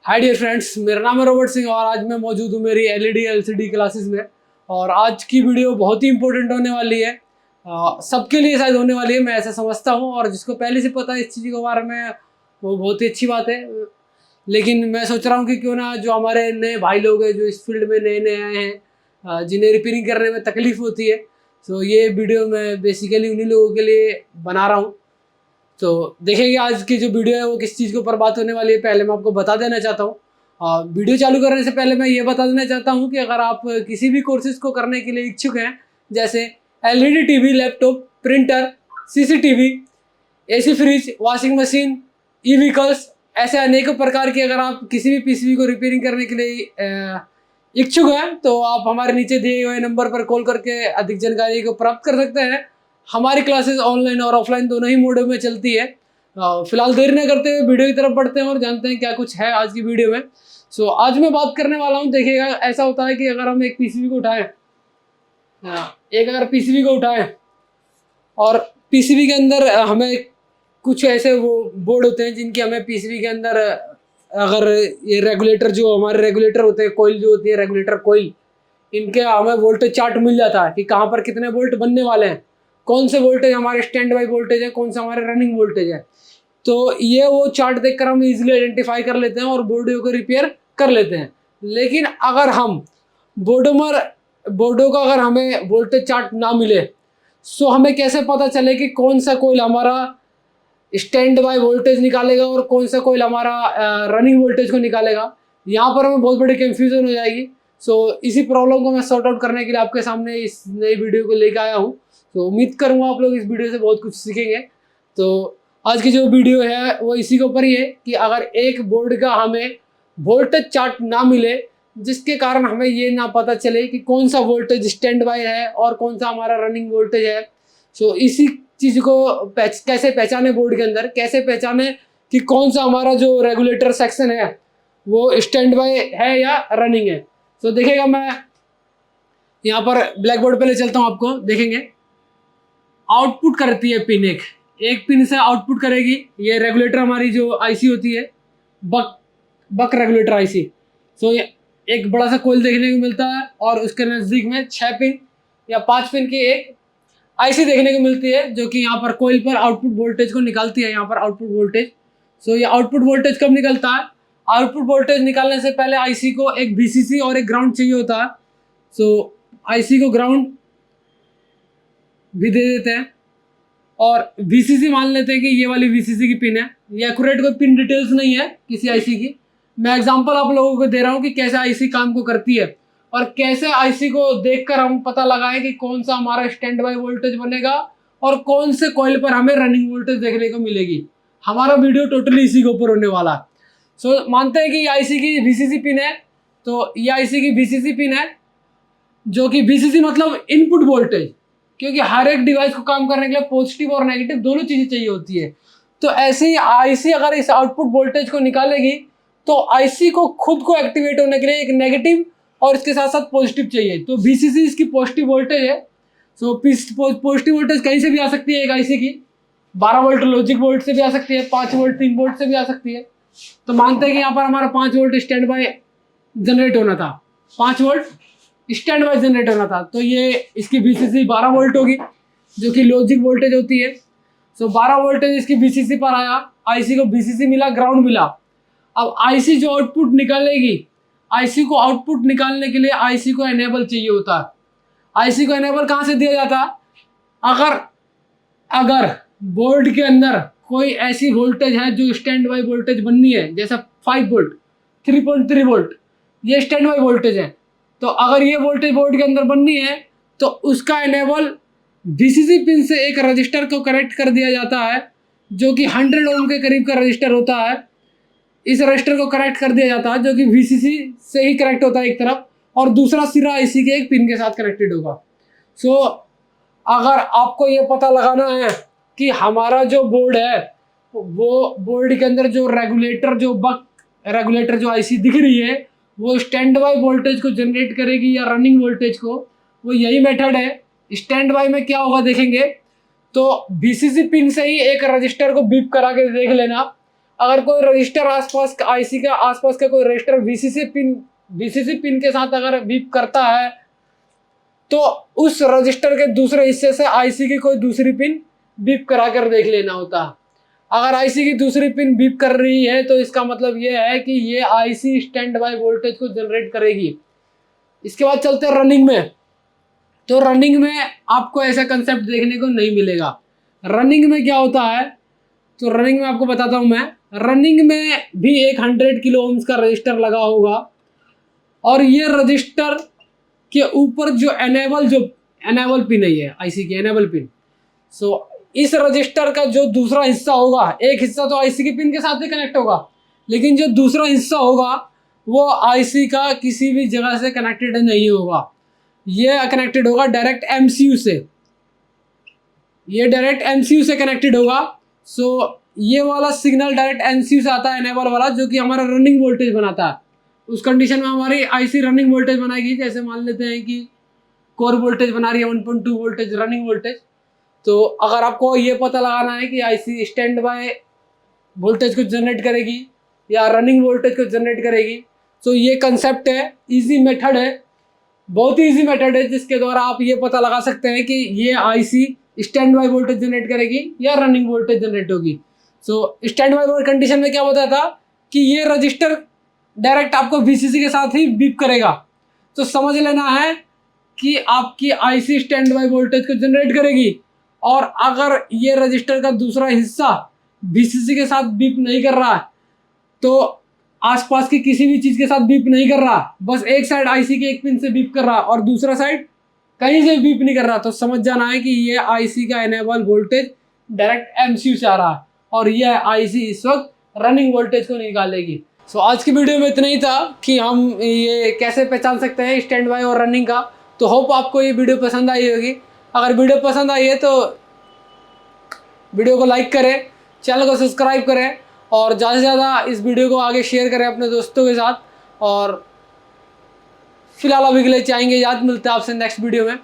Hi dear friends, मेरा नाम है रॉबर्ट सिंह और आज मैं मौजूद हूँ मेरी एलईडी एलसीडी क्लासेस में। और आज की वीडियो बहुत ही इंपॉर्टेंट होने वाली है। सबके लिए शायद होने वाली है, मैं ऐसा समझता हूँ। और जिसको पहले से पता है इस चीज़ के बारे में वो बहुत ही अच्छी बात है। लेकिन मैं सोच रहा हूँ कि क्यों ना जो हमारे नए भाई लोग हैं जो इस फील्ड में नए नए आए हैं, जिन्हें रिपेयरिंग करने में तकलीफ होती है, तो ये वीडियो मैं बेसिकली उन्हीं लोगों के लिए बना रहा हूँ। तो देखेंगे आज की जो वीडियो है वो किस चीज़ के ऊपर बात होने वाली है। पहले मैं आपको बता देना चाहता हूँ, वीडियो चालू करने से पहले मैं ये बता देना चाहता हूँ कि अगर आप किसी भी कोर्सेज को करने के लिए इच्छुक हैं, जैसे LED TV, laptop, printer, CCTV, AC, fridge, washing machine, e vehicles, ऐसे अनेकों प्रकार की अगर आप किसी भी पीसीबी को रिपेयरिंग करने के लिए इच्छुक हैं तो आप हमारे नीचे दिए हुए नंबर पर कॉल करके अधिक जानकारी को प्राप्त कर सकते हैं। हमारी क्लासेस ऑनलाइन और ऑफलाइन दोनों ही मोड में चलती है। फिलहाल देर न करते हुए वीडियो की तरफ बढ़ते हैं और जानते हैं क्या कुछ है आज की वीडियो में। आज मैं बात करने वाला हूँ, देखिएगा ऐसा होता है कि अगर हम एक पीसीबी को उठाएं, अगर पीसीबी को उठाएं और पीसीबी के अंदर हमें कुछ ऐसे वो बोर्ड होते हैं जिनकी हमें पीसीबी के अंदर अगर ये रेगुलेटर जो हमारे रेगुलेटर होते हैं, कोयल जो होती है रेगुलेटर कोयल, इनके हमें वोल्टेज चार्ट मिल जाता है कि कहाँ पर कितने वोल्ट बनने वाले हैं, कौन से वोल्टेज हमारे स्टैंड बाई वोल्टेज है, कौन सा हमारे रनिंग वोल्टेज है। तो ये वो चार्ट देखकर हम इजीली आइडेंटिफाई कर लेते हैं और बोर्डों को रिपेयर कर लेते हैं। लेकिन अगर हम बोर्डों का अगर हमें वोल्टेज चार्ट ना मिले तो हमें कैसे पता चले कि कौन सा कोयल हमारा स्टैंड बाय वोल्टेज निकालेगा और कौन सा कोयल हमारा रनिंग वोल्टेज को निकालेगा। यहाँ पर हमें बहुत बड़ी कंफ्यूजन हो जाएगी। इसी प्रॉब्लम को मैं सॉर्ट आउट करने के लिए आपके सामने इस नई वीडियो को लेकर आया हूँ। उम्मीद करूँगा आप लोग इस वीडियो से बहुत कुछ सीखेंगे। तो आज की जो वीडियो है वो इसी के ऊपर ही है कि अगर एक बोर्ड का हमें वोल्टेज चार्ट ना मिले, जिसके कारण हमें ये ना पता चले कि कौन सा वोल्टेज स्टैंड बाय है और कौन सा हमारा रनिंग वोल्टेज है, इसी चीज़ को कैसे पहचाने, बोर्ड के अंदर कैसे पहचाने कि कौन सा हमारा जो रेगुलेटर सेक्शन है वो स्टैंड बाय है या रनिंग है। देखिएगा मैं यहाँ पर ब्लैक बोर्ड पे ले चलता हूँ, आपको देखेंगे आउटपुट करती है पिन, एक पिन से आउटपुट करेगी। ये रेगुलेटर हमारी जो आईसी होती है, बक रेगुलेटर आईसी। एक बड़ा सा कोयल देखने को मिलता है और उसके नज़दीक में 6 पिन या 5 पिन की एक आईसी देखने को मिलती है जो कि यहाँ पर कोयल पर आउटपुट वोल्टेज को निकालती है। यहाँ पर आउटपुट वोल्टेज, ये आउटपुट वोल्टेज कब निकलता है? आउटपुट वोल्टेज निकालने से पहले आईसी को एक वीसीसी और एक ग्राउंड चाहिए होता है। आईसी को ग्राउंड भी दे देते हैं और वीसीसी मान लेते हैं कि ये वाली वीसीसी की पिन है। ये एक्यूरेट कोई पिन डिटेल्स नहीं है किसी आईसी की, मैं एग्जांपल आप लोगों को दे रहा हूँ कि कैसे आईसी काम को करती है और कैसे आईसी को देखकर हम पता लगाएं कि कौन सा हमारा स्टैंड बाय वोल्टेज बनेगा और कौन से कॉइल पर हमें रनिंग वोल्टेज देखने को मिलेगी। हमारा वीडियो टोटली इसी के ऊपर होने वाला है। मानते हैं कि आईसी की वीसीसी पिन है, तो ये आईसी की वीसीसी पिन है, जो कि वीसीसी मतलब इनपुट वोल्टेज, क्योंकि हर एक डिवाइस को काम करने के लिए पॉजिटिव और नेगेटिव दोनों चीज़ें चाहिए होती है। तो ऐसे ही आईसी अगर इस आउटपुट वोल्टेज को निकालेगी तो आईसी को खुद को एक्टिवेट होने के लिए एक नेगेटिव और इसके साथ साथ पॉजिटिव चाहिए। तो वीसीसी इसकी पॉजिटिव वोल्टेज है। पॉजिटिव वोल्टेज कहीं से भी आ सकती है एक आईसी की, 12 वोल्ट लॉजिक वोल्ट से भी आ सकती है, 5 वोल्ट 3 वोल्ट से भी आ सकती है। तो मानते हैं कि यहाँ पर हमारा 5 वोल्ट स्टैंड बाय जनरेट होना था, 5 वोल्ट स्टैंड बाय जनरेट होना था, तो ये इसकी वीसीसी 12 वोल्ट होगी जो कि लॉजिक वोल्टेज होती है। 12 वोल्टेज इसकी वीसीसी पर आया, आईसी को वीसीसी मिला, ग्राउंड मिला। अब आईसी जो आउटपुट निकालेगी, आईसी को आउटपुट निकालने के लिए आईसी को एनेबल चाहिए होता है। आईसी को एनेबल कहाँ से दिया जाता है? अगर बोर्ड के अंदर कोई ऐसी वोल्टेज है जो स्टैंड बाय वोल्टेज बननी है, जैसा 5 वोल्ट, 3.3 वोल्ट, ये स्टैंड बाय वोल्टेज है, तो अगर ये वोल्टेज बोर्ड के अंदर बननी है तो उसका एनेबल वीसीसी पिन से एक रजिस्टर को कनेक्ट कर दिया जाता है जो कि 100 ओम के करीब का रजिस्टर होता है। इस रजिस्टर को कनेक्ट कर दिया जाता है जो कि वीसीसी से ही कनेक्ट होता है एक तरफ, और दूसरा सिरा आईसी के एक पिन के साथ कनेक्टेड होगा। अगर आपको ये पता लगाना है कि हमारा जो बोर्ड है वो बोर्ड के अंदर जो रेगुलेटर जो आईसी दिख रही है वो स्टैंड बाय वोल्टेज को जनरेट करेगी या रनिंग वोल्टेज को, वो यही मेथड है। स्टैंड बाय में क्या होगा देखेंगे, तो वीसीसी पिन से ही एक रजिस्टर को बीप करा के देख लेना अगर कोई रजिस्टर आसपास आईसी का आसपास का कोई रजिस्टर वीसीसी पिन के साथ अगर बीप करता है तो उस रजिस्टर के दूसरे हिस्से से आईसी की कोई दूसरी पिन बीप करा कर देख लेना होता है। अगर आईसी की दूसरी पिन बीप कर रही है तो इसका मतलब ये है कि ये आईसी स्टैंड बाय वोल्टेज को जनरेट करेगी। इसके बाद चलते हैं रनिंग में। तो रनिंग में आपको ऐसा कंसेप्ट देखने को नहीं मिलेगा। रनिंग में क्या होता है, तो रनिंग में आपको बताता हूं मैं। रनिंग में भी एक 100 किलो ओम्स का रजिस्टर लगा होगा और ये रजिस्टर के ऊपर जो एनेबल पिन है, ये आईसी की एनेबल पिन। सो इस रजिस्टर का जो दूसरा हिस्सा होगा, एक हिस्सा तो आईसी की पिन के साथ ही कनेक्ट होगा, लेकिन जो दूसरा हिस्सा होगा वो आईसी का किसी भी जगह से कनेक्टेड नहीं होगा। ये कनेक्टेड होगा डायरेक्ट एमसीयू से, ये डायरेक्ट एमसीयू से कनेक्टेड होगा। सो ये वाला सिग्नल डायरेक्ट एमसीयू से आता है एनेबल वाला, जो कि हमारा रनिंग वोल्टेज बनाता है। उस कंडीशन में हमारी आईसी रनिंग वोल्टेज बनाएगी। जैसे मान लेते हैं कि कोर वोल्टेज बना रही है 1.2 वोल्टेज रनिंग वोल्टेज, तो अगर आपको ये पता लगाना है कि आईसी स्टैंड बाय वोल्टेज को जनरेट करेगी या रनिंग वोल्टेज को जनरेट करेगी, तो ये कंसेप्ट है, इजी मेथड है, बहुत ही इजी मेथड है, जिसके द्वारा आप ये पता लगा सकते हैं कि ये IC stand by voltage generate करेगी या रनिंग वोल्टेज जनरेट होगी। सो स्टैंड बाय कंडीशन में क्या होता था कि ये रजिस्टर डायरेक्ट आपको वीसीसी के साथ ही बीप करेगा। तो समझ लेना है कि आपकी आईसी स्टैंड बाय वोल्टेज को जनरेट करेगी, और अगर ये रजिस्टर का दूसरा हिस्सा वीसीसी के साथ बीप नहीं कर रहा है, तो आसपास की किसी भी चीज के साथ बीप नहीं कर रहा, बस एक साइड आईसी के एक पिन से बीप कर रहा और दूसरा साइड कहीं से बीप नहीं कर रहा, तो समझ जाना है कि ये आईसी का एनेबल वोल्टेज डायरेक्ट एमसीयू से आ रहा है और यह आईसी इस वक्त रनिंग वोल्टेज को निकालेगी। सो आज की वीडियो में इतना ही था कि हम ये कैसे पहचान सकते हैं स्टैंड बाय और रनिंग का। तो होप आपको ये वीडियो पसंद आई होगी। अगर वीडियो पसंद आई है तो वीडियो को लाइक करें, चैनल को सब्सक्राइब करें और ज़्यादा से ज़्यादा इस वीडियो को आगे शेयर करें अपने दोस्तों के साथ। और फिलहाल अभी के लिए चाहेंगे याद, मिलते हैं आपसे नेक्स्ट वीडियो में।